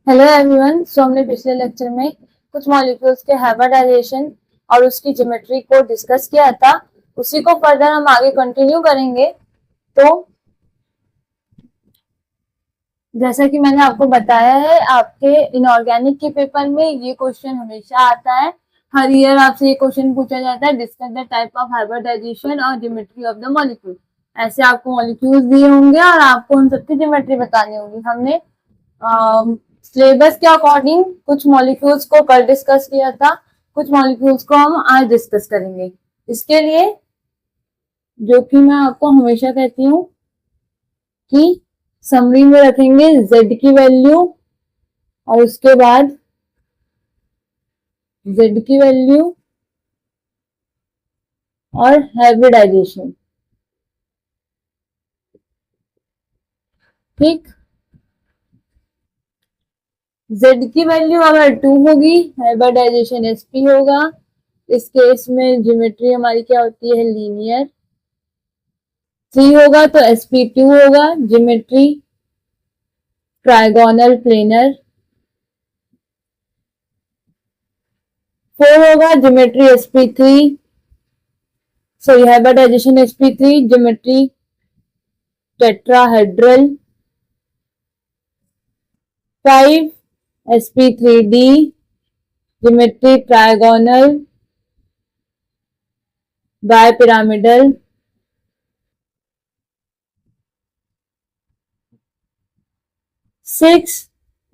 Hello everyone. सो हमने पिछले lecture में कुछ मॉलिक्यूल्स के हाइब्रिडाइजेशन और उसकी ज्योमेट्री को डिस्कस किया था। उसी को फर्दर हम आगे कंटिन्यू करेंगे। तो जैसा कि मैंने आपको बताया है, आपके इनऑर्गेनिक के पेपर में ये क्वेश्चन हमेशा आता है। हर ईयर आपसे ये क्वेश्चन पूछा जाता है, discuss the type of hybridisation और ज्योमेट्री ऑफ द मॉलिक्यूल। ऐसे आपको मॉलिक्यूल्स दिए होंगे और आपको उन सबकी ज्योमेट्री बतानी होगी। हमने सिलेबस के अकॉर्डिंग कुछ मॉलिक्यूल्स को कल डिस्कस किया था, कुछ मॉलिक्यूल्स को हम आज डिस्कस करेंगे। इसके लिए जो कि मैं आपको हमेशा कहती हूँ कि समरी में रखेंगे z की वैल्यू और उसके बाद z की वैल्यू और हाइब्रिडाइजेशन। ठीक, z की वैल्यू अगर 2 होगी, हाइब्रिडाइजेशन sp होगा। इस केस में ज्योमेट्री हमारी क्या होती है, लीनियर। 3 होगा तो sp2 होगा, ज्योमेट्री ट्राइगोनल प्लेनर। 4 होगा geometry sp3, sorry hybridisation sp3, geometry tetrahedral. 5 sp3d, geometry trigonal bipyramidal. 6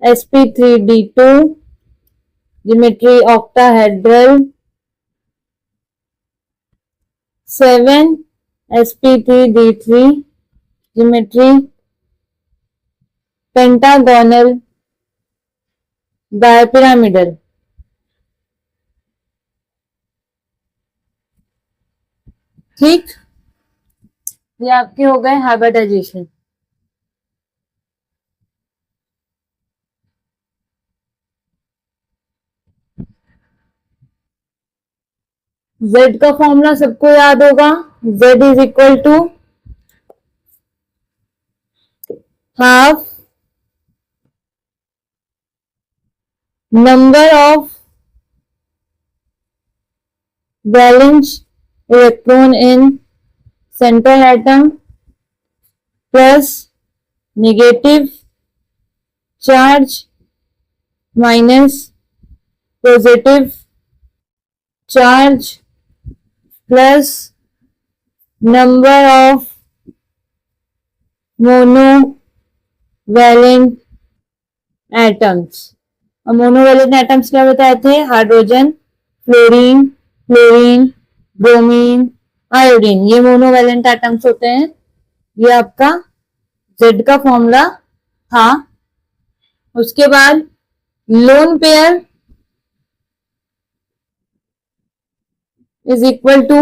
sp3d2, geometry octahedral. 7 sp3d3, geometry pentagonal bipyramidal. ठीक, ये आपके हो गए हाइब्रिडाइजेशन। z का फॉर्मूला सबको याद होगा, z is equal to half number of valence electron in central atom plus negative charge minus positive charge plus number of monovalent atoms. और मोनोवैलेंट एटम्स क्या बताए थे, hydrogen, fluorine, chlorine, bromine, iodine. ये monovalent atoms होते हैं। ये आपका Z का फॉर्मूला था। उसके बाद lone pair is equal to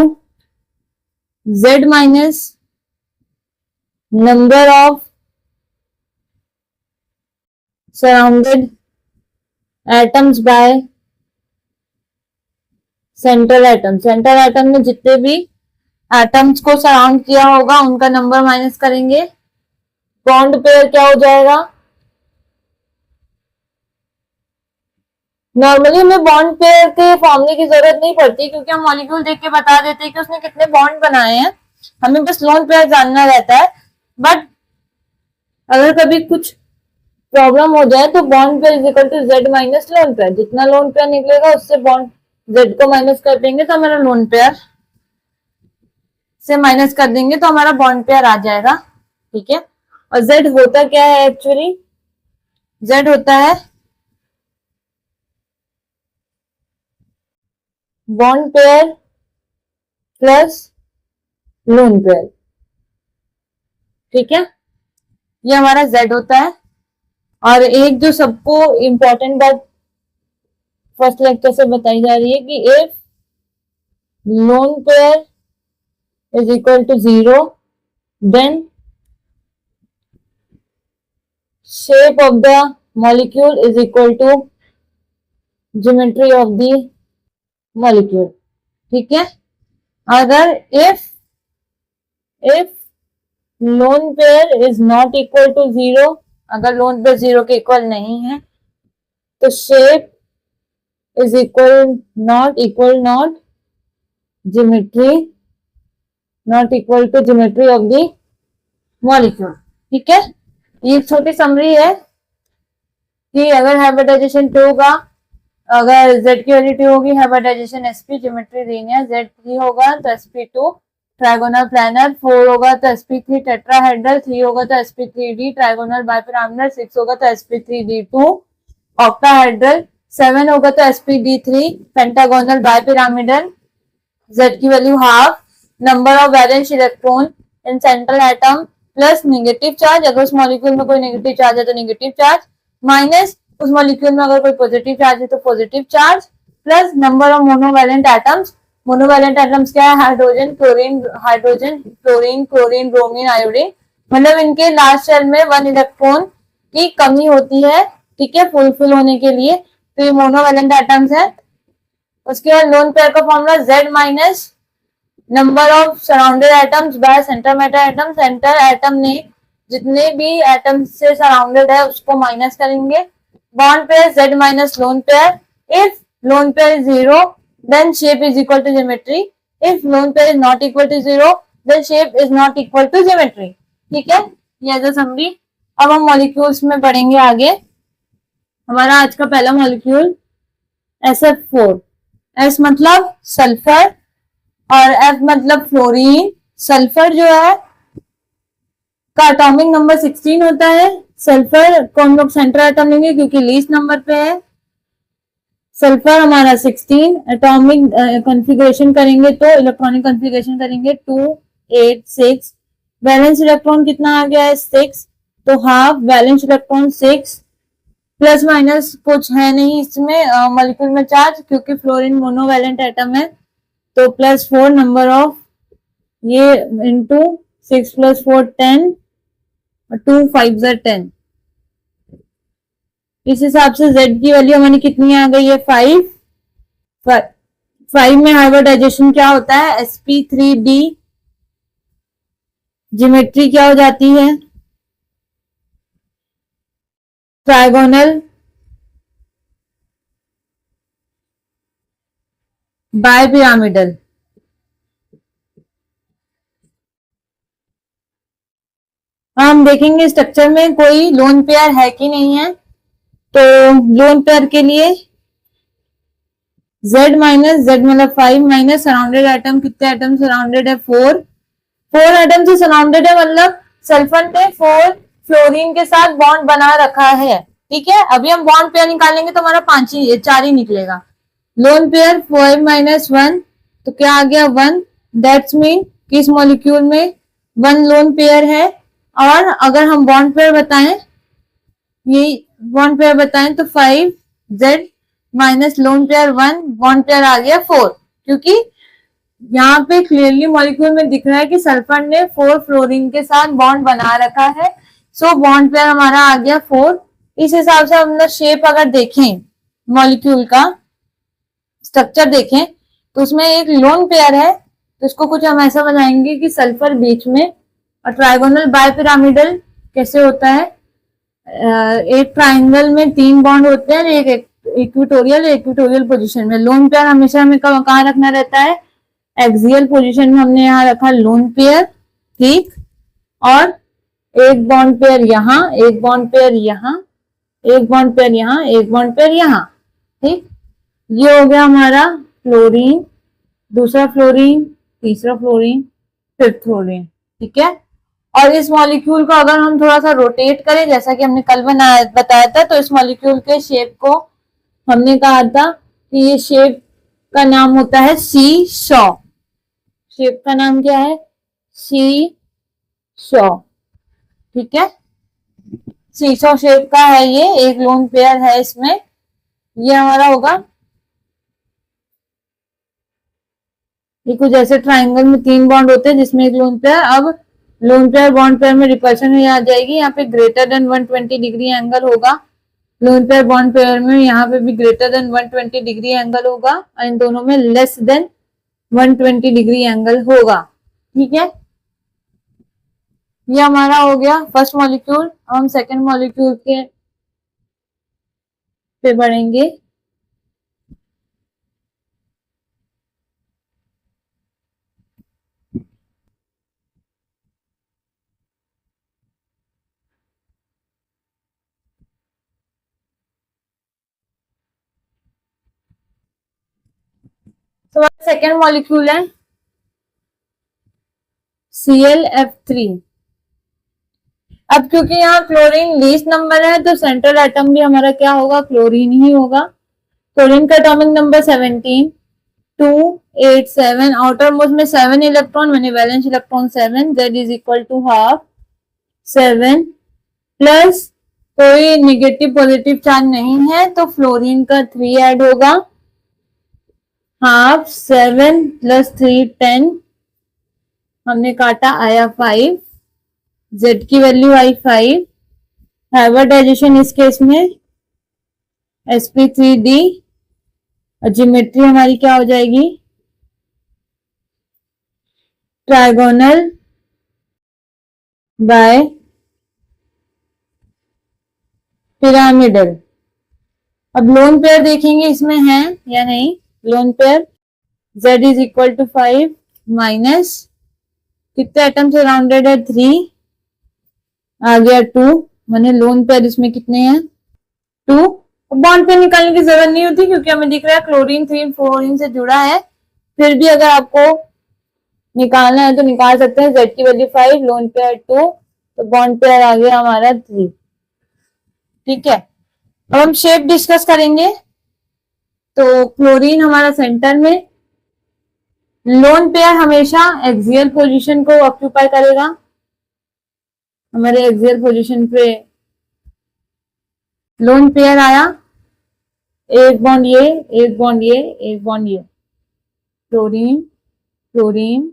Z minus number of surrounded atoms by central atom. Central atom में जितने भी एटम्स को सराउंड किया होगा उनका नंबर माइनस करेंगे। बॉन्ड पेयर क्या हो जाएगा, नॉर्मली हमें बॉन्ड पेयर के फॉर्मूले की जरूरत नहीं पड़ती क्योंकि हम मॉलिक्यूल देख के बता देते हैं कि उसने कितने बॉन्ड बनाए हैं। हमें बस लोन पेयर जानना रहता है। बट अगर कभी कुछ प्रॉब्लम हो जाए तो bond pair is equal to Z minus lone pair. जितना लोन पेयर निकलेगा उससे बॉन्ड Z को माइनस कर देंगे तो हमारा लोन पेयर से माइनस कर देंगे तो हमारा बॉन्ड पेयर आ जाएगा। ठीक है, और Z होता क्या है एक्चुअली, Z होता है bond pair plus lone pair. ठीक है, ये हमारा Z होता है। और एक जो सबको इंपॉर्टेंट बात फर्स्ट लेक्चर से बताई जा रही है कि if lone pair is equal to 0, then shape of the molecule is equal to geometry of the molecule. ठीक है, अगर if lone pair is not equal to 0, अगर लोन पेयर 0 के इक्वल नहीं है तो shape is not geometry, not equal to geometry of the molecule. ठीक है, ये छोटी समरी है कि अगर हाइब्रिडाइजेशन 2 होगा, अगर Z की वैल्यू 2 होगी, hybridisation sp geometry linear, Z3 होगा तो sp2 ट्राइगोनल प्लानर, 4 होगा तो sp3 टेट्राहेड्रल, 3 होगा तो sp3d ट्राइगोनल बाइपिरामिडल, 6 होगा तो sp3d2 ऑक्टाहेड्रल, 7 होगा तो sp3d पेंटागोनल बाइपिरामिडल, Z की वैल्यू half, number of valence electron in central atom plus negative charge, अगर उस मॉलिक्यूल में कोई नेगेटिव चार्ज है तो नेगेटिव चार्ज, माइनस उस मॉलिक्यूल में अगर कोई पॉजिटिव चार्ज है तो positive charge, plus number of monovalent atoms. Monovalent atoms क्या है? Hydrogen chlorine chlorine bromine iodine, मतलब इनके लास्ट शेल में 1 इलेक्ट्रॉन की कमी होती है, ठीक है, फुलफिल होने के लिए, तो ये मोनोवैलेंट एटम्स है। उसके बाद लोन पेयर का formula Z minus number of surrounded atoms bye centre matter atom, centre atom ने जितने भी एटम से सराउंडेड है उसको माइनस करेंगे। Bond pair Z minus lone pair, if loan pair is 0 then shape is equal to geometry, if lone pair is not equal to 0 then shape is not equal to geometry। ठीक है, ये as a summary. अब हम molecules में पढ़ेंगे आगे। हमारा आज का पहला मॉलिक्यूल SF4, S मतलब सल्फर और F मतलब फ्लोरीन। सल्फर जो है का एटॉमिक नंबर 16 होता है। सल्फर को हम लोग सेंट्रल एटम लेंगे क्योंकि लीस्ट नंबर पे है। सल्फर हमारा 16, एटॉमिक कॉन्फ़िगरेशन करेंगे तो इलेक्ट्रॉनिक कॉन्फ़िगरेशन करेंगे 2 8 6, वैलेंस इलेक्ट्रॉन कितना आ गया है 6, तो half valence electron 6, plus minus कुछ है नहीं इसमें मॉलिक्यूल में चार्ज, क्योंकि फ्लोरीन मोनोवैलेंट एटम है, तो +4 नंबर ऑफ ये इंटू 6 + 4 10, 2 5 10। इस हिसाब से Z की वैल्यू हमारी कितनी आ गई है 5। 5 में हाइब्रिडाइजेशन क्या होता है sp3d, ज्योमेट्री क्या हो जाती है ट्राइगोनल बाइपिरामिडल। हम देखेंगे स्ट्रक्चर में कोई लोन पेयर है कि नहीं है। तो लोन पेयर के लिए Z माइनस Z मतलब 5 माइनस सराउंडेड एटम, कितने एटम सराउंडेड है 4 एटम से सराउंडेड है, मतलब सल्फर ने 4 फ्लोरीन के साथ बॉन्ड बना रखा है। ठीक है, अभी हम बॉन्ड पेयर निकालेंगे तो हमारा 4 ही निकलेगा। लोन पेयर 5 माइनस 1, तो क्या आ गया 1, दैट्स मीन कि इस मॉलिक्यूल में 1 लोन पेयर है। और अगर हम बॉन्ड पेयर बताएं, ये बॉन्ड पेयर बताएं तो 5Z minus lone pair 1, bond pair आ गया 4, क्योंकि यहाँ पे क्लियरली मॉलिक्यूल में दिख रहा है कि सल्फर ने 4 फ्लोरीन के साथ बॉन्ड बना रखा है, सो बॉन्ड पेयर हमारा आ गया 4। इस हिसाब से हम शेप अगर देखें, मॉलिक्यूल का स्ट्रक्चर देखें, तो उसमें एक लोन पेयर है, तो इसको कुछ हम ऐसा बनाएंगे कि सल्फर बीच में, और ट्राइगोनल बाइपिरामिडल कैसे होता है, एक ट्राइंगल में 3 बॉन्ड होते हैं, एक इक्वेटोरियल पोजीशन में। लोन पेयर हमेशा हमें कहाँ रखना रहता है, एक्सियल पोजीशन में। हमने यहाँ रखा लोन पेयर, ठीक, और एक बॉन्ड पेयर यहाँ, एक बॉन्ड पेयर यहाँ, एक बॉन्ड पेयर यहाँ, एक बॉन्ड पेयर यहाँ, ठीक। ये हो गया हमारा फ्लोरीन, दूसरा फ्लोरीन, तीसरा फ्लोरीन, फिफ्थ फ्लोरीन, ठीक है। और इस मॉलिक्यूल को अगर हम थोड़ा सा रोटेट करें, जैसा कि हमने कल बताया था, तो इस मॉलिक्यूल के शेप को हमने कहा था कि ये शेप का नाम होता है सी शॉ। शेप का नाम क्या है, सी शॉ, ठीक है। सी शॉ शेप का है ये, एक लोन पेयर है इसमें, ये हमारा होगा, ये कुछ ऐसे ट्राइंगल में 3 बॉन्ड होते हैं जिसमें एक लोन पेयर। अब लोन पेयर बॉन्ड पेयर में रिपल्शन ही आ जाएगी, यहाँ पे ग्रेटर देन 120 डिग्री एंगल होगा। लोन पेयर बॉन्ड पेयर में यहाँ पे भी ग्रेटर देन 120 डिग्री एंगल होगा, और इन दोनों में लेस देन 120 डिग्री एंगल होगा, ठीक है। ये हमारा हो गया फर्स्ट मॉलिक्यूल। हम सेकेंड मॉलिक्यूल के पे बढ़ेंगे। तो सेकेंड मॉलिक्यूल है ClF3। अब क्योंकि यहाँ क्लोरीन लीस्ट नंबर है तो सेंट्रल एटम भी हमारा क्या होगा, क्लोरीन ही होगा। क्लोरीन का एटॉमिक नंबर 17, 287, आउटर मोस्ट में 7 इलेक्ट्रॉन, मैंने valence electron 7, Z is equal to half 7 plus कोई निगेटिव पॉजिटिव चार्ज नहीं है तो फ्लोरीन का 3 ऐड होगा, हाफ 7 प्लस 3 10, हमने काटा आया 5, Z की वैल्यू आई 5। हाइब्रिडाइजेशन इस केस में sp3d और ज्योमेट्री हमारी क्या हो जाएगी, ट्राइगोनल बाय पिरामिडल। अब लोन पेयर देखेंगे इसमें है या नहीं। Lone pair Z is equal to 5 minus कितने एटम से राउंडेड है 3, आ गया 2, मैंने लोन पेयर इसमें कितने हैं 2। बॉन्ड पे निकालने की जरूरत नहीं होती क्योंकि हमें दिख रहा है क्लोरीन 3 फ्लोरीन से जुड़ा है। फिर भी अगर आपको निकालना है तो निकाल सकते हैं। Z की वैल्यू 5, लोन पेयर 2, तो बॉन्ड पेयर आ गया हमारा 3। ठीक है, अब हम शेप डिस्कस करेंगे। तो क्लोरीन हमारा सेंटर में, लोन पेयर हमेशा एक्सियल पोजीशन को ऑक्यूपाई करेगा। हमारे एक्सियल पोजीशन पे लोन पेयर आया, एक बॉन्ड ये, एक बॉन्ड ये, एक बॉन्ड ये, क्लोरीन क्लोरीन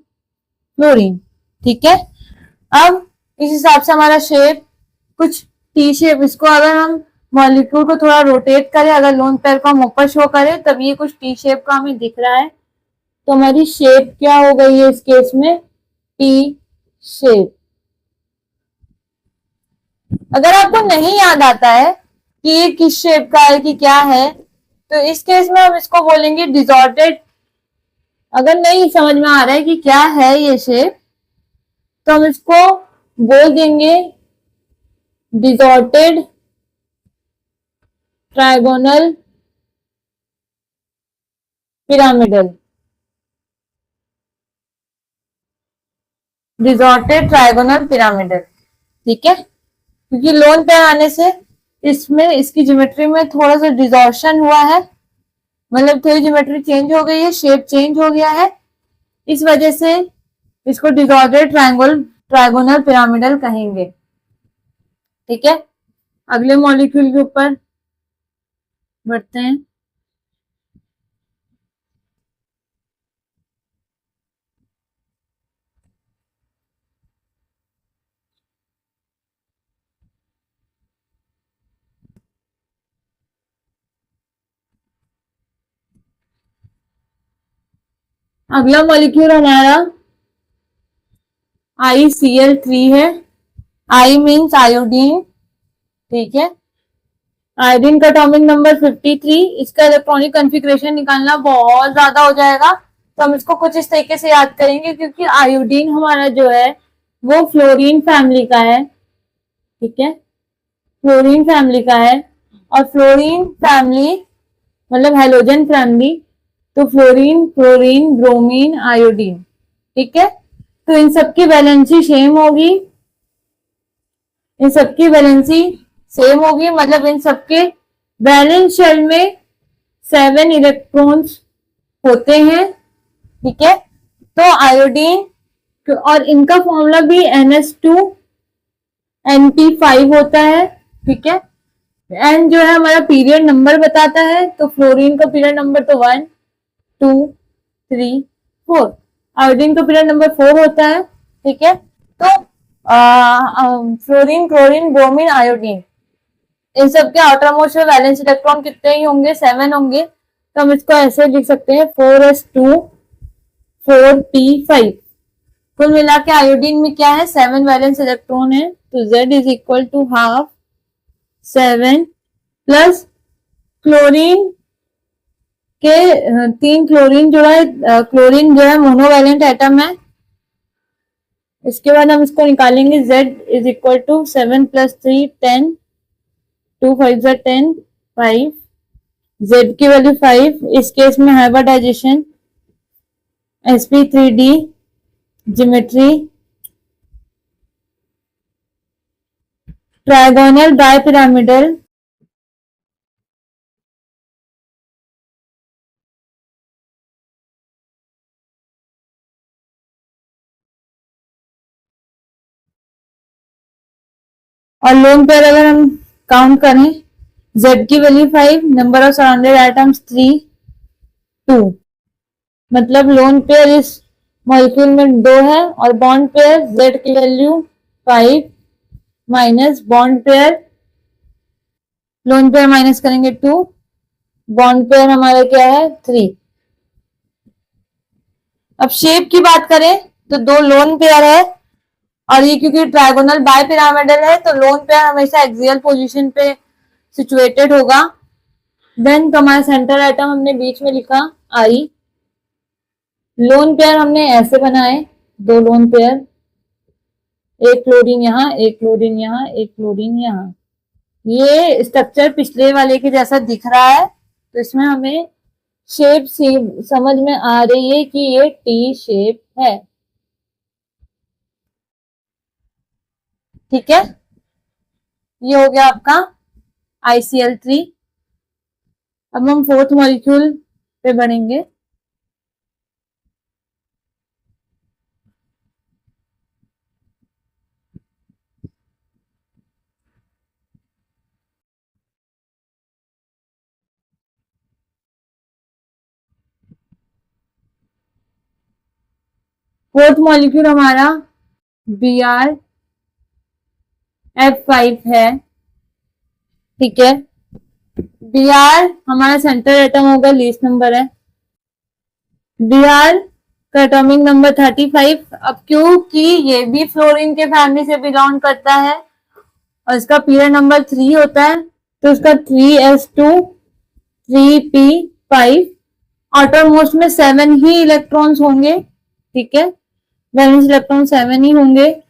क्लोरीन। ठीक है, अब इस हिसाब से हमारा शेप कुछ टी शेप, इसको अगर हम मॉलिक्यूल को थोड़ा रोटेट करें, अगर लोन पेयर को हम ऊपर शो करें तब ये कुछ टी शेप का हमें दिख रहा है। तो हमारी शेप क्या हो गई है इस केस में, टी शेप। अगर आपको नहीं याद आता है कि ये किस शेप का है कि क्या है, तो इस केस में हम इसको बोलेंगे डिसऑर्डेड। अगर नहीं समझ में आ रहा है कि क्या है ये शेप, तो हम इसको बोल देंगे distorted trigonal pyramidal. Distorted trigonal pyramidal. ठीक है, क्योंकि लोन पेयर आने से इसमें इसकी ज्योमेट्री में थोड़ा सा डिसॉर्शन हुआ है, मतलब थोड़ी ज्योमेट्री चेंज हो गई है, शेप चेंज हो गया है, इस वजह से इसको डिसऑर्डेड ट्राइगोनल पिरामिडल कहेंगे। ठीक है, अगले मॉलिक्यूल के ऊपर बढ़ते हैं। अगला मॉलिक्यूल हमारा ICl3 है। I means iodine. ठीक है, आयोडीन का एटॉमिक नंबर 53। इसका इलेक्ट्रॉनिक कॉन्फ़िगरेशन निकालना बहुत ज्यादा हो जाएगा, तो हम इसको कुछ इस तरीके से याद करेंगे, क्योंकि आयोडीन हमारा जो है वो फ्लोरीन फैमिली का है। ठीक है, फ्लोरीन फैमिली का है, और फ्लोरीन फैमिली मतलब हेलोजन फैमिली, तो फ्लोरीन क्लोरीन ब्रोमीन आयोडीन। ठीक है, तो इन सबकी वैलेंसी सेम होगी, इन सबकी वैलेंसी सेम होगी, मतलब इन सबके वैलेंस शेल में 7 इलेक्ट्रॉन्स होते हैं। ठीक है, तो आयोडीन और इनका फॉर्मूला भी NH2NP5 होता है। ठीक है, एन जो है हमारा पीरियड नंबर बताता है, तो फ्लोरीन का पीरियड नंबर तो 1 2 3 4, आयोडीन का पीरियड नंबर 4 होता है। ठीक है, तो फ्लोरीन क्लोरीन ब्रोमीन आयोडीन, इन सब के आउटर मोस्ट में वैलेंस इलेक्ट्रॉन कितने ही होंगे, 7 होंगे, तो हम इसको ऐसे लिख सकते हैं 4s2 4p5। कुल मिला के आयोडीन में क्या है, 7 वैलेंस इलेक्ट्रॉन है, तो Z is equal to half 7 plus chlorine के 3 क्लोरीन जोड़ा है, क्लोरीन जो है मोनोवैलेंट एटम है। इसके बाद हम इसको निकालेंगे Z is equal to 7 + 3 10, 2 5 10, 5, Z की वैल्यू 5। इस केस में hybridisation sp3d, geometry trigonal bipyramidal, और लोन पेयर अगर हम काउंट करें, Z की वैल्यू 5, नंबर ऑफ सराउंडेड एटम्स 3, 2, मतलब लोन पेयर इस मॉलिक्यूल में 2 है, और बॉन्ड पेयर Z की वैल्यू 5 minus bond pair, lone pair minus करेंगे 2, बॉन्ड पेयर हमारा क्या है 3। अब शेप की बात करें तो 2 लोन पेयर है, और ये क्योंकि ट्राइगोनल बाइपिरामिडल है तो लोन पेयर हमेशा एक्सियल पोजीशन पे सिचुएटेड होगा। देन तो हमारा सेंटर एटम हमने बीच में लिखा आई। लोन पेयर हमने ऐसे बनाए, 2 लोन पेयर, एक क्लोरीन यहाँ, एक क्लोरीन यहाँ, एक क्लोरीन यहाँ। ये स्ट्रक्चर पिछले वाले के जैसा दिख रहा है, तो इसमें हमें शेप समझ में आ रही है कि ये टी शेप है। ठीक है, ये हो गया आपका ICl3। अब हम 4th मॉलिक्यूल पे बढ़ेंगे। फोर्थ मॉलिक्यूल हमारा BrF5 है। ठीक है, Br हमारा सेंटर एटम होगा, लीस्ट नंबर है। Br का एटॉमिक नंबर 35। अब क्योंकि ये भी फ्लोरीन के फैमिली से बिलोंग करता है और इसका पीरियड नंबर 3 होता है, तो इसका 3s2 3p5, आउटर मोस्ट में 7 ही इलेक्ट्रॉन्स होंगे। ठीक है, वैलेंस इलेक्ट्रॉन 7 ही होंगे,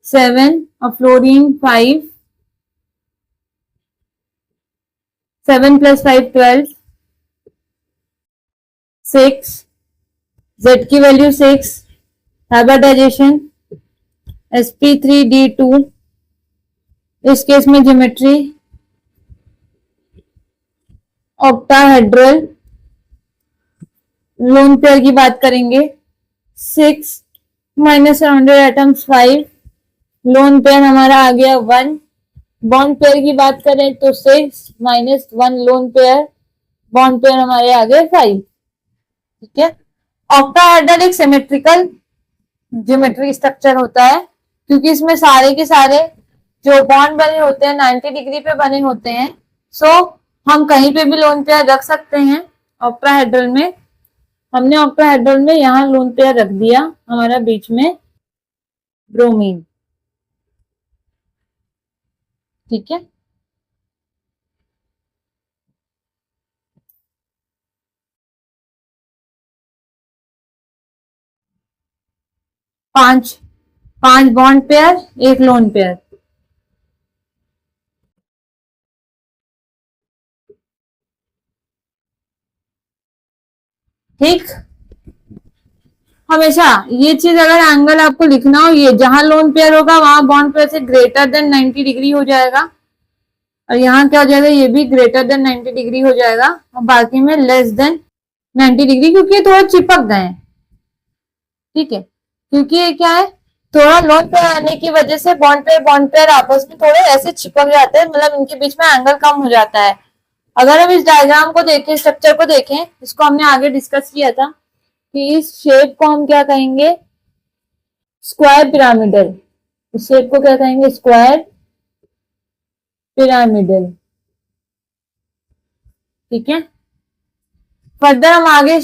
7 और फ्लोरीन 5, 7 + 5 12, 6, Z की वैल्यू 6, हाइब्रिडाइजेशन sp3d2, इस केस में ज्योमेट्री ऑक्टाहेड्रल। लोन पेयर की बात करेंगे, 6 minus surrounded atoms 5, lone pair हमारा आ गया 1। बॉन्ड पेयर की बात करें तो 6 minus 1 lone pair, bond pair हमारे आ गए 5। ठीक है, ऑक्टाहेड्रल एक सिमेट्रिकल ज्योमेट्रिक स्ट्रक्चर होता है, क्योंकि इसमें सारे के सारे जो बॉन्ड बने होते हैं 90 डिग्री पे बने होते हैं। सो हम कहीं पे भी लोन पेयर रख सकते हैं ऑक्टाहेड्रल में। हमने ऑक्टाहेड्रल में यहाँ लोन पेयर रख दिया, हमारा बीच में ब्रोमीन। ठीक है, पांच बॉन्ड पेयर, एक लोन पेयर। ठीक, हमेशा ये चीज अगर एंगल आपको लिखना हो, ये जहां लोन पेयर होगा वहां बॉन्ड पेयर से ग्रेटर देन 90 डिग्री हो जाएगा, और यहाँ क्या हो जाएगा, ये भी ग्रेटर देन 90 डिग्री हो जाएगा, और बाकी में लेस देन 90 डिग्री, क्योंकि ये थोड़ा चिपक गए हैं। ठीक है, क्योंकि ये क्या है, थोड़ा लोन पेयर आने की वजह से बॉन्ड पेयर आपस में थोड़े ऐसे चिपक जाते हैं, मतलब इनके बीच में एंगल कम हो जाता है। अगर हम इस डायग्राम को देखें, स्ट्रक्चर को देखें, इसको हमने आगे डिस्कस किया था कि इस शेप को हम क्या कहेंगे, स्क्वायर पिरामिडल। इस शेप को क्या कहेंगे, स्क्वायर पिरामिडल। ठीक है, फर्दर हम आगे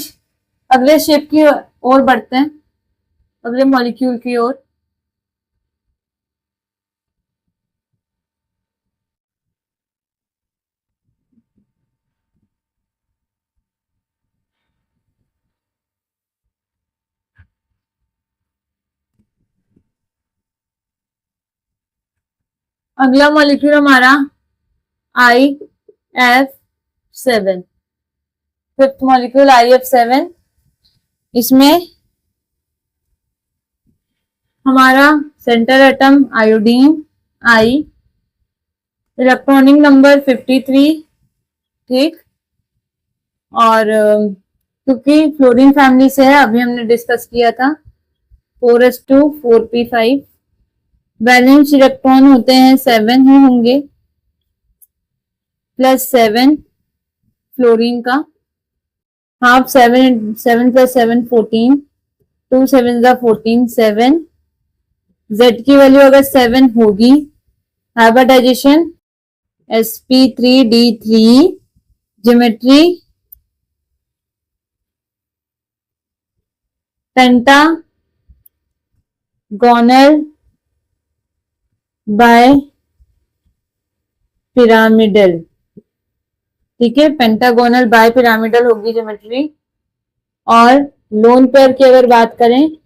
अगले शेप की ओर बढ़ते हैं, अगले मॉलिक्यूल की ओर। अगला मॉलिक्यूल हमारा IF7, फिफ्थ मॉलिक्यूल IF7। इसमें हमारा सेंटर एटम आयोडीन आई, इलेक्ट्रॉनिक नंबर 53, ठीक। और क्योंकि फ्लोरीन फैमिली से है, अभी हमने डिस्कस किया था 4s2 4p5। वैलेंस इलेक्ट्रॉन होते हैं 7 ही होंगे, +7 फ्लोरीन का, हाफ 7 7 + 7 14, 2 7 14 7। Z की वैल्यू अगर 7 होगी, hybridisation sp3d3, geometry pentagonal bipyramidal, ठीक है, पेंटागोनल बाय पिरामिडल होगी ज्योमेट्री। और लोन पेयर की अगर बात करें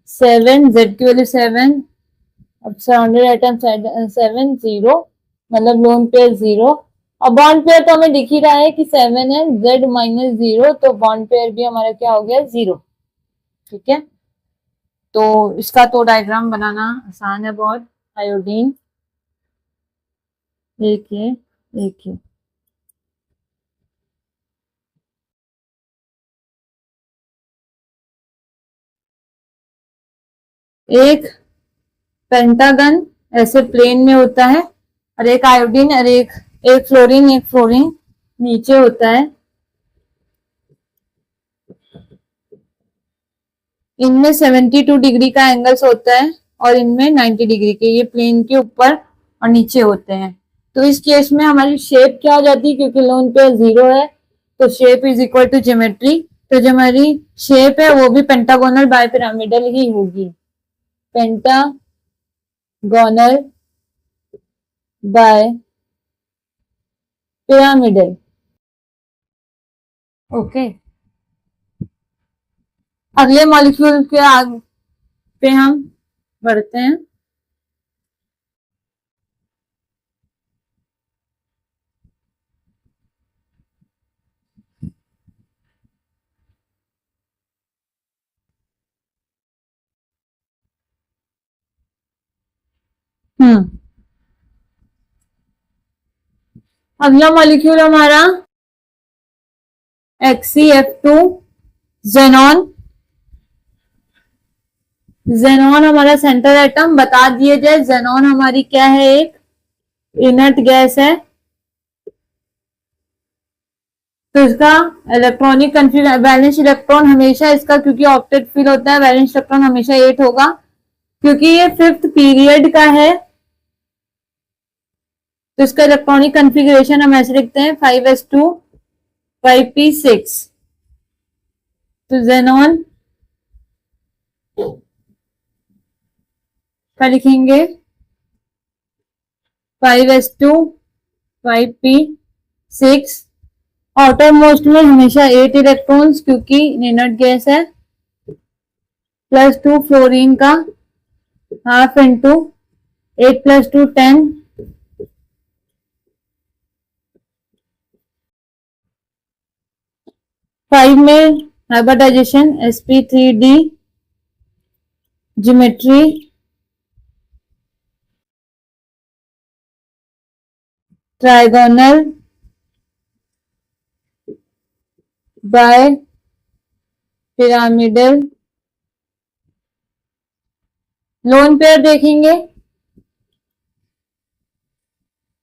7, Z की वैल्यू 7, अब सराउंडेड एटम 7 0, मतलब लोन पेयर 0। और बॉन्ड पेयर तो हमें दिख ही रहा है कि 7 है, Z -0, तो बॉन्ड पेयर भी हमारा क्या हो गया 0, ठीक है। तो इसका तो डायग्राम बनाना आसान है बहुत। आयोडीन एक है, एक है। एक पेंटागन ऐसे प्लेन में होता है, और एक आयोडीन, और एक फ्लोरीन, एक फ्लोरीन नीचे होता है। इनमें 72 डिग्री का एंगल्स होता है, और इनमें 90 डिग्री के, ये प्लेन के ऊपर और नीचे होते हैं। तो इस केस में हमारी शेप क्या हो जाती है, क्योंकि लोन पेयर 0 है, तो shape is equal to geometry. तो जो हमारी शेप है वो भी पेंटागोनल बाय पिरामिडल ही होगी, पेंटागोनल बाय पिरामिडल, ओके। अगले मॉलिक्यूल के आगे पे हम बढ़ते हैं। अगला मॉलिक्यूल हमारा XeF2, जेनॉन। जेनॉन हमारा सेंटर एटम बता दिए जाए, जेनॉन हमारी क्या है, एक इनर्ट गैस है। तो इसका इलेक्ट्रॉनिक वैलेंस इलेक्ट्रॉन हमेशा इसका, क्योंकि ऑक्टेट फिल होता है, वैलेंस इलेक्ट्रॉन हमेशा 8 होगा। क्योंकि ये 5th पीरियड का है, तो इसका इलेक्ट्रॉनिक कन्फिग्रेशन हम ऐसे लिखते हैं 5s2 5p6। तो जेनॉन क्या लिखेंगे, 5s2 5p6। आउटर मोस्ट में हमेशा 8 इलेक्ट्रॉन्स, क्योंकि इनर्ट गैस है, +2 फ्लोरीन का, हाफ इंटू 8 + 2 10। 5 में hybridisation sp3d, geometry trigonal bipyramidal. Lone pair देखेंगे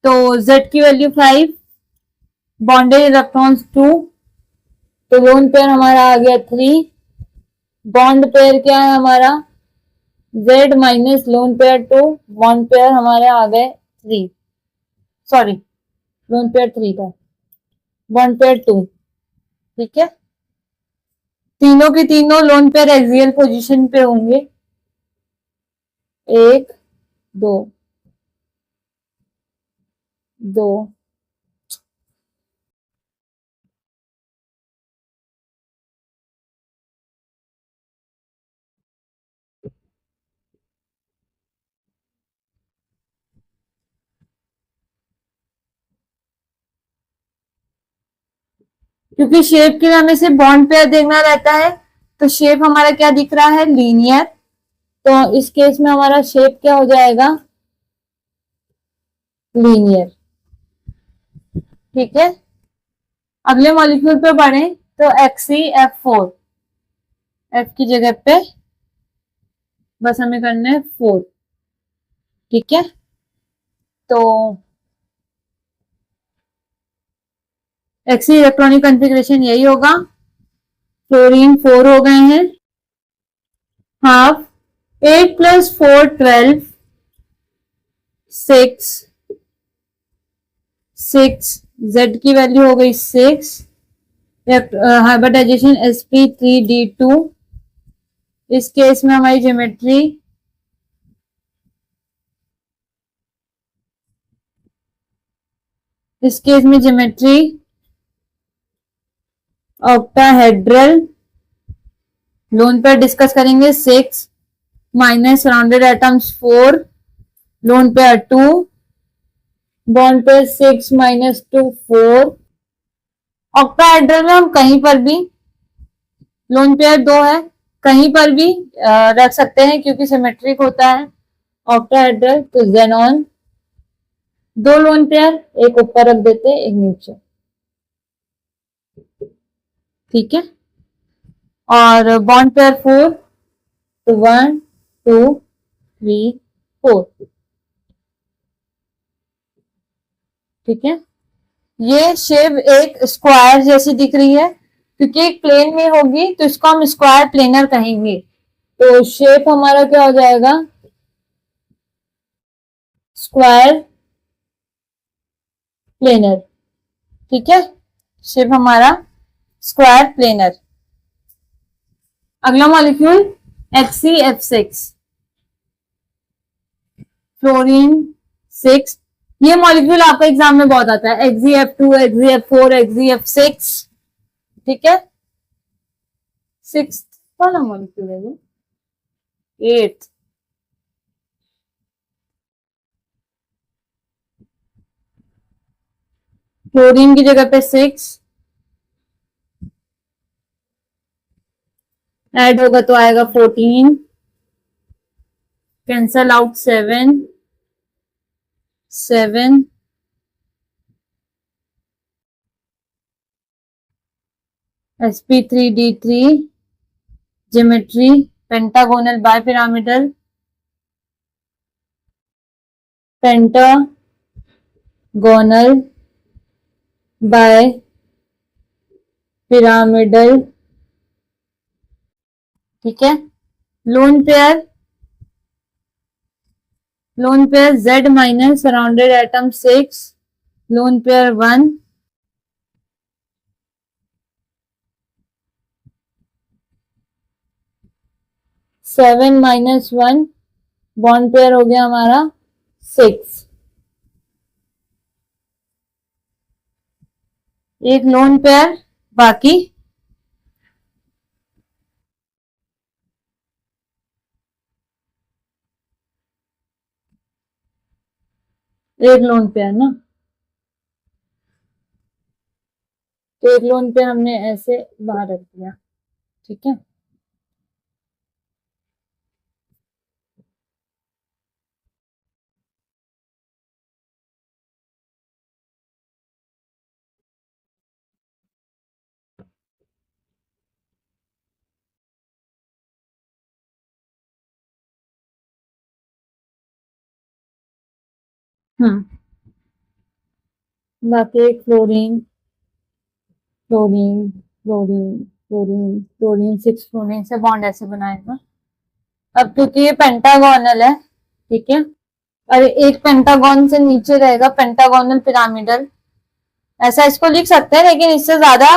तो Z की वैल्यू 5, बॉन्डेड इलेक्ट्रॉन्स 2, तो लोन पेयर हमारा आ गया 3। बॉन्ड पेयर क्या है हमारा, Z - lone pair 2, bond pair हमारे आ गए 3, सॉरी लोन पेयर 3 था, बॉन्ड पेयर 2, ठीक है। तीनों के तीनों लोन पेयर एक्सियल पोजीशन पे होंगे, 1 2 2। क्योंकि शेप के लिए हमें सिर्फ बॉन्ड पेयर देखना रहता है, तो शेप हमारा क्या दिख रहा है, लीनियर। तो इस केस में हमारा शेप क्या हो जाएगा, लीनियर। ठीक है, अगले मॉलिक्यूल पे बढ़े तो XeF4, F की जगह पे बस हमें करना है 4। ठीक है, तो Xe इलेक्ट्रॉनिक कॉन्फ़िगरेशन यही होगा। फ्लोरीन 4 हो गए हैं, हाफ 8 + 4 12, 6 6 Z की वैल्यू हो गई 6। Hybridisation sp3d2। इस केस में हमारी geometry octahedral. Lone pair discuss करेंगे, 6 minus surrounded atoms 4, lone pair 2, bond pair 6 - 2 4। Octahedral में हम कहीं पर भी, लोन पेयर 2 है, कहीं पर भी रख सकते हैं क्योंकि सिमेट्रिक होता है ऑक्टाहेड्रल। तो जेनॉन 2 लोन पेयर, एक ऊपर रख देते एक नीचे। ठीक है, और बॉन्ड पेयर 4, तो 1 2 3 4। ठीक है, ये शेप एक स्क्वायर जैसी दिख रही है क्योंकि एक प्लेन में होगी तो इसको हम स्क्वायर प्लेनर कहेंगे। तो शेप हमारा क्या हो जाएगा, स्क्वायर प्लेनर। ठीक है, शेप हमारा स्क्वायर प्लेनर। अगला मॉलिक्यूल XeF6, फ्लोरीन 6। ये मॉलिक्यूल आपका एग्जाम में बहुत आता है, XeF2, XeF4, XeF6। ठीक है, 6th वाला मॉलिक्यूल है ये, 8th। फ्लोरीन की जगह पे 6 ऐड होगा तो आएगा 14, cancel out 7 7, sp3d3, geometry pentagonal bipyramidal, pentagonal bipyramidal. ठीक है, loan pair Z minus surrounded atom 6, loan pair 1, seven -1, bond pair हो गया हमारा 6। एक लोन पेयर बाकी, एक लोन पेयर ना, तो एक लोन पेयर हमने ऐसे बाहर रख दिया। ठीक है, बाकी एक fluorine fluorine fluorine fluorine fluorine 6 fluorine से बॉन्ड ऐसे बनाएगा। अब क्योंकि ये पेंटागोनल है, ठीक है, और एक पेंटागन से नीचे रहेगा पेंटागोनल पिरामिडल, ऐसा इसको लिख सकते हैं, लेकिन इससे ज्यादा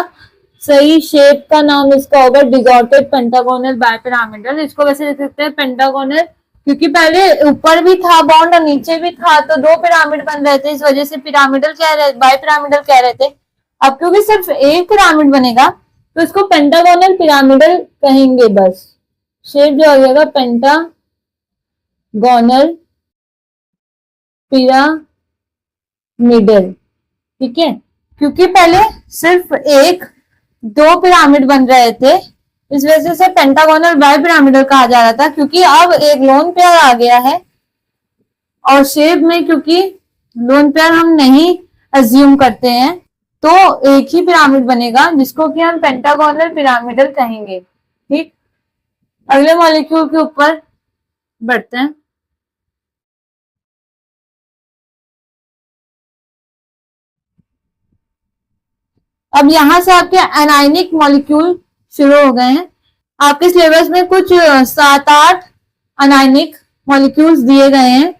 सही शेप का नाम इसका होगा डिसऑर्डेड पेंटागोनल बायपिरामिडल। इसको वैसे लिख सकते हैं पेंटागोनल, क्योंकि पहले ऊपर भी था बॉन्ड और नीचे भी था, तो 2 पिरामिड बन रहे थे, इस वजह से पिरामिडल कह रहे, बायपिरामिडल कह रहे थे। अब क्योंकि सिर्फ एक पिरामिड बनेगा तो इसको पेंटागोनल पिरामिडल कहेंगे बस। शेप जो हो जाएगा पेंटागोनल पिरामिडल। ठीक है, क्योंकि पहले सिर्फ एक दो पिरामिड बन रहे थे, इस वजह से पेंटागोनल बाई पिरामिडल कहा जा रहा था, क्योंकि अब एक लोन पेयर आ गया है और शेप में क्योंकि लोन पेयर हम नहीं अज्यूम करते हैं, तो एक ही पिरामिड बनेगा जिसको कि हम पेंटागोनल पिरामिडल कहेंगे। ठीक, अगले मॉलिक्यूल के ऊपर बढ़ते हैं। अब यहां से आपके एनाइनिक मॉलिक्यूल शुरू हो गए हैं। आपके सिलेबस में कुछ 7-8 अनाइनिक मॉलिक्यूल्स दिए गए हैं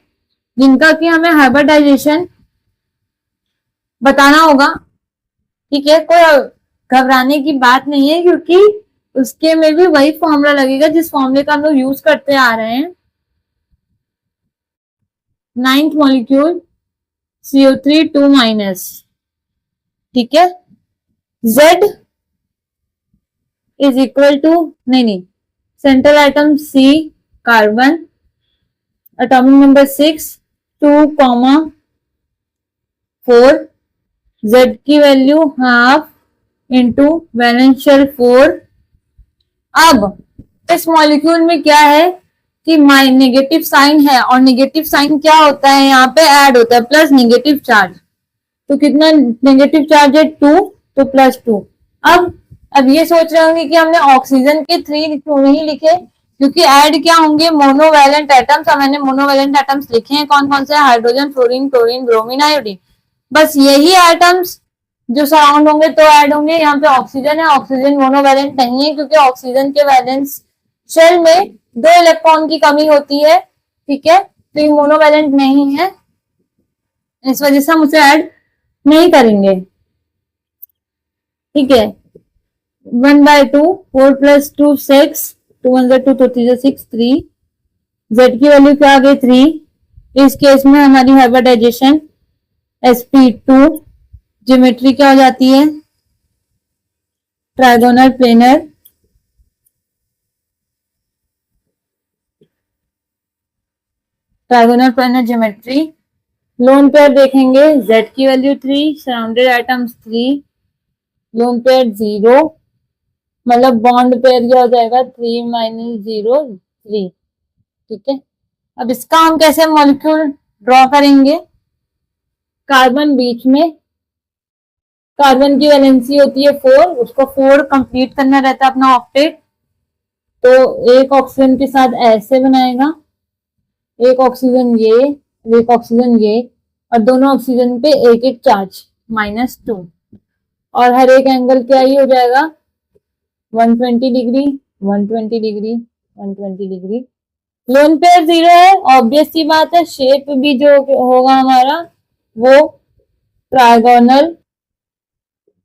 जिनका कि हमें हाइब्रिडाइजेशन बताना होगा। ठीक है, कोई घबराने की बात नहीं है, क्योंकि उसके में भी वही फॉर्मूला लगेगा जिस फॉर्मूले का हम लोग यूज करते आ रहे हैं। 9th molecule CO3 2-। ठीक है, Z इज इक्वल टू, नहीं, central atom C carbon, atomic number 6 2,4, Z की वैल्यू हाफ इंटू वैलेंस शेल 4। अब इस मॉलिक्यूल में क्या है कि नेगेटिव साइन है, और नेगेटिव साइन क्या होता है, यहाँ पे ऐड होता है प्लस नेगेटिव चार्ज। तो कितना नेगेटिव चार्ज है, 2, तो +2। अब ये सोच रहे होंगे कि हमने ऑक्सीजन के 3 क्यों नहीं लिखे, क्योंकि ऐड क्या होंगे, मोनोवैलेंट एटम्स। और मैंने मोनोवैलेंट एटम्स लिखे हैं, कौन कौन से, hydrogen, fluorine, chlorine, bromine, iodine. बस यही एटम्स जो सराउंड होंगे तो ऐड होंगे। यहाँ पे ऑक्सीजन है, ऑक्सीजन मोनोवैलेंट नहीं है, क्योंकि ऑक्सीजन के वैलेंस शेल में 2 इलेक्ट्रॉन की कमी होती है। ठीक है, तो ये मोनोवैलेंट नहीं है, इस वजह से हम उसे ऐड नहीं करेंगे। ठीक है, 1/2, 4 + 2 6, 2 1 2, 2 3 6, 3। Z की वैल्यू क्या आ गई, 3। इस केस में हमारी हाइब्रिडाइजेशन sp2, ज्योमेट्री क्या हो जाती है, trigonal planar. Trigonal planar geometry. Loan pair देखेंगे, Z की value 3, surrounded items 3, lone pair 0, मतलब बॉन्ड पेयर क्या हो जाएगा, 3 - 0 3। ठीक है, अब इसका हम कैसे मॉलिक्यूल ड्रॉ करेंगे। कार्बन बीच में, कार्बन की वैलेंसी होती है 4, उसको 4 कंप्लीट करना रहता है अपना ऑक्टेट। तो एक ऑक्सीजन के साथ ऐसे बनाएगा, एक ऑक्सीजन ये, एक ऑक्सीजन ये, और दोनों ऑक्सीजन पे एक एक चार्ज -2, और हर एक एंगल क्या ही हो जाएगा, 120 degree, 120 degree, 120 degree. Lone pair 0 है, ऑब्वियस सी बात है, शेप भी जो होगा हमारा वो ट्राइगोनल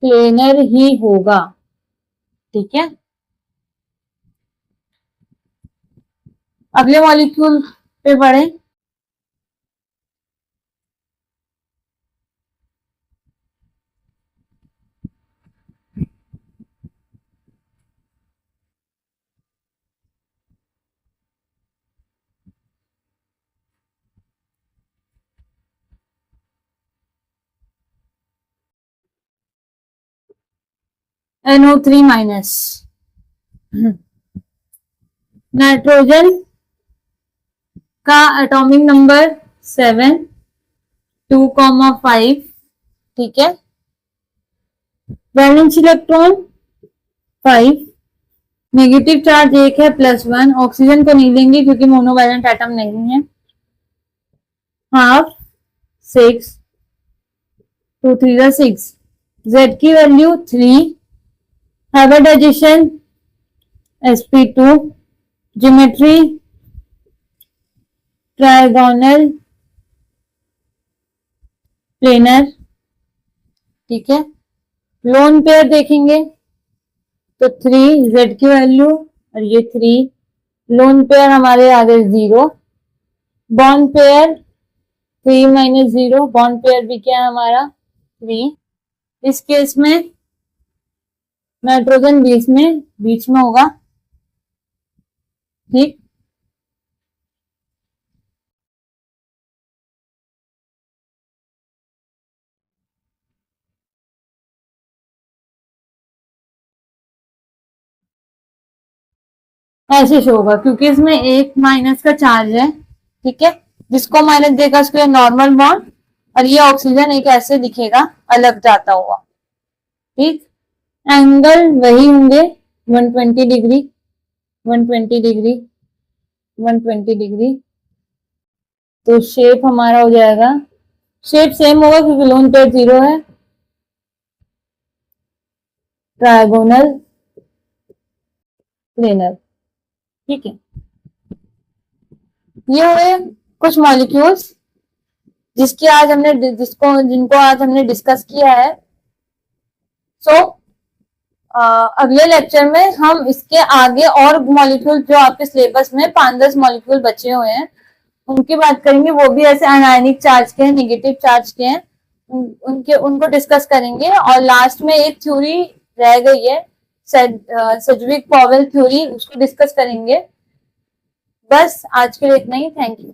प्लेनर ही होगा। ठीक है, अगले मॉलिक्यूल पे बढ़े। NO3-। नाइट्रोजन का एटॉमिक नंबर 7 2,5। ठीक है, वैलेंस इलेक्ट्रॉन 5, नेगेटिव चार्ज 1 है, +1। ऑक्सीजन को नहीं लेंगे क्योंकि मोनोवैलेंट एटम नहीं है। हाफ 6, 2 3 6। Z की value 3, hybridisation sp2, geometry trigonal planar. ठीक है, लोन पेयर देखेंगे तो 3, Z की वैल्यू और ये 3, लोन पेयर हमारे आ गए 0। बॉन्ड पेयर 3 - 0, बॉन्ड पेयर भी क्या है हमारा 3। इस केस में नाइट्रोजन बीच में होगा। ठीक, ऐसे शो होगा क्योंकि इसमें एक माइनस का चार्ज है, ठीक है, जिसको माइनस देगा उसके लिए नॉर्मल बॉन्ड, और ये ऑक्सीजन एक ऐसे दिखेगा अलग जाता हुआ, ठीक। एंगल वही होंगे 120 डिग्री, 120 डिग्री, 120 डिग्री। तो शेप हमारा हो जाएगा, शेप सेम होगा क्योंकि लोन पेयर 0 है, ट्रायगोनल प्लेनर, ठीक है। ये हुए कुछ मॉलिक्यूल्स जिसकी आज हमने जिनको आज हमने डिस्कस किया है। सो अगले लेक्चर में हम इसके आगे और मॉलिक्यूल जो आपके सिलेबस में 5-10 मॉलिक्यूल बचे हुए हैं उनकी बात करेंगे, वो भी ऐसे अनायनिक चार्ज के हैं, नेगेटिव चार्ज के हैं, उनको डिस्कस करेंगे। और लास्ट में एक थ्योरी रह गई है, सेडविक पॉवेल थ्योरी, उसको डिस्कस करेंगे। बस आज के लिए इतना ही, थैंक यू।